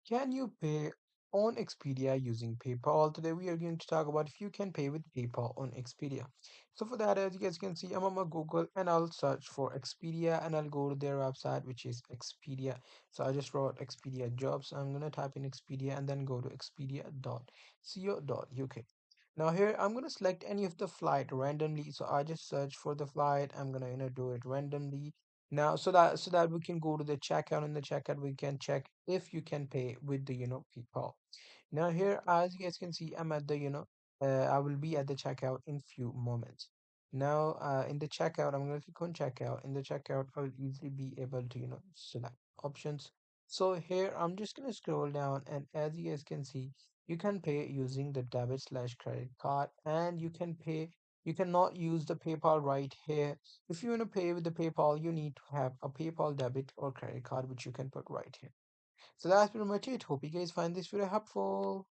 Can you pay on Expedia using PayPal? Today we are going to talk about if you can pay with PayPal on Expedia. So for that, as you guys can see, I'm on my Google and I'll search for Expedia and I'll go to their website, which is Expedia. So I just wrote Expedia jobs. I'm gonna type in Expedia and then go to expedia.co.uk. Now here I'm gonna select any of the flight randomly. So I just search for the flight. I'm gonna do it randomly. Now so that we can go to the checkout. In the checkout we can check if you can pay with the PayPal. Now here, as you guys can see, I'm at the I will be at the checkout in few moments. Now in the checkout, I'm gonna click on checkout. In the checkout, I will easily be able to select options. So here I'm just gonna scroll down, and as you guys can see, you can pay using the debit/credit card, and you cannot use the PayPal right here. If you want to pay with the PayPal, you need to have a PayPal debit or credit card, which you can put right here. So that's pretty much it. Hope you guys find this video helpful.